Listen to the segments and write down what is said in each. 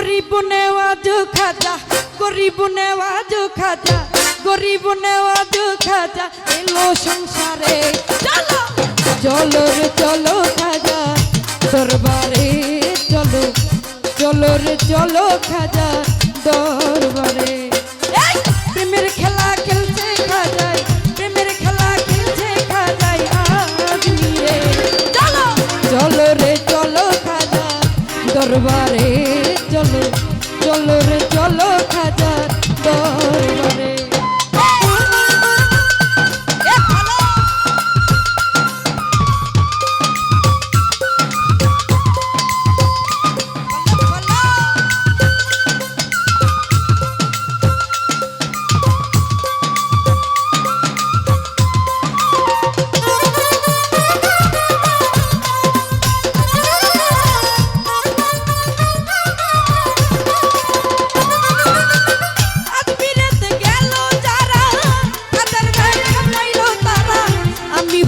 গরিব নেওয়াজ খাজা, গরিব নেওয়াজ খাজা, গরিব নেওয়াজ খাজা এলো সংসারে। চলো চলো রে চলো খাজা দরবারে, চলো চলো রে চলো খাজা দরবারে। প্রেমের খেলা খেলছে খাজাই, প্রেমের খেলা খেলছে খাজাই আজ নিয়ে। চলো চলো রে চলো খাজা দরবারে, চলো চলো রে চলো খাজা দরবারে।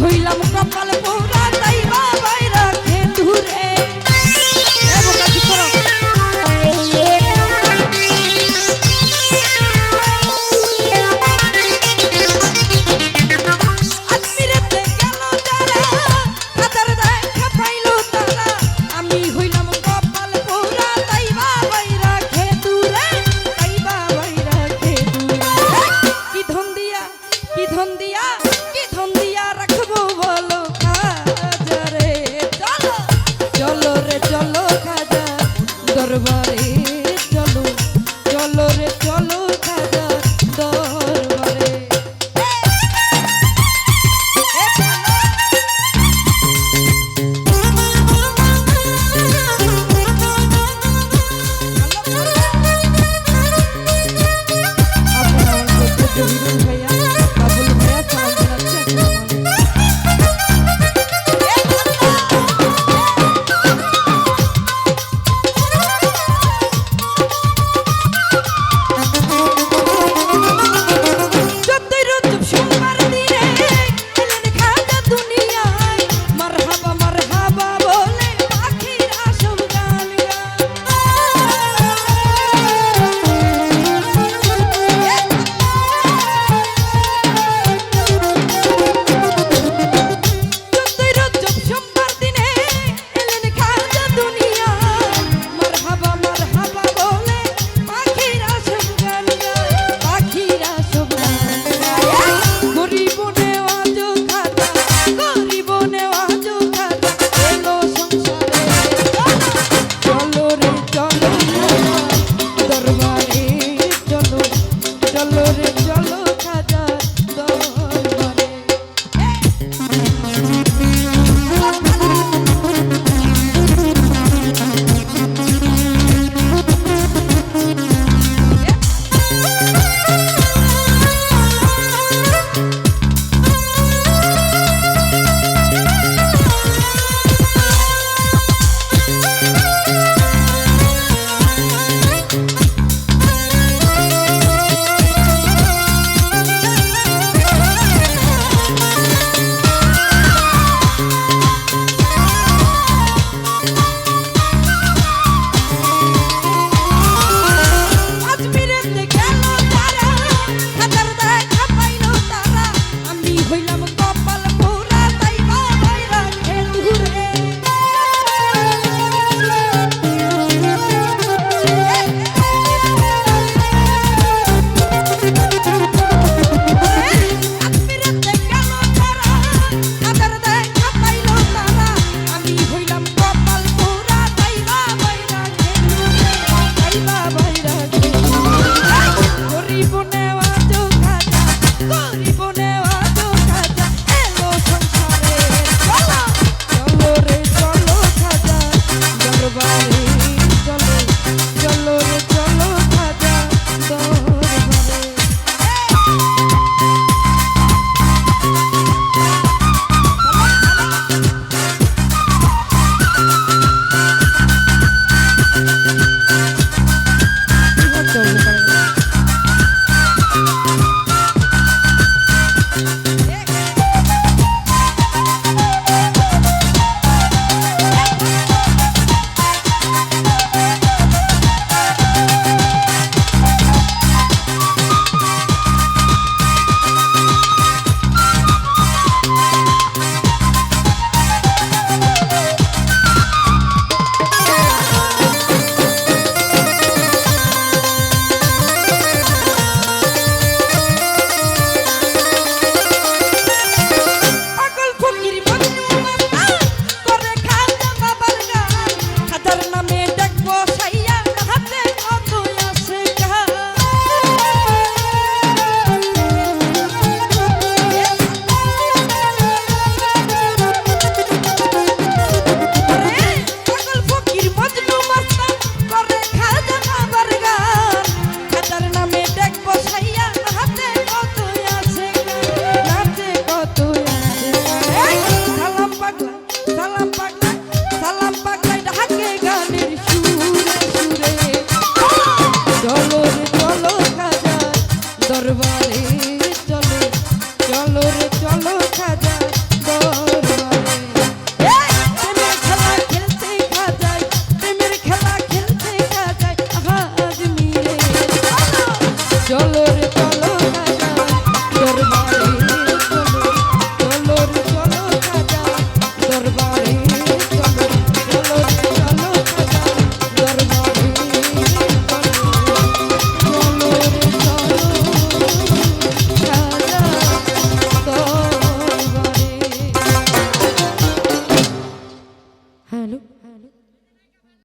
হইলাম কপাল পোড়া তাই বাবাই রাখে দূরে। আমি হইলাম কপাল পোড়া তাই বাবাই রাখে দূরে, তাই বাবাই রাখে দূরে। কি ধন দিয়া, কি ধন দিয়া, কি ধন দিয়া রাখবো বলো খাজা রে। চলো চলো রে চলো খাজা দরবারে।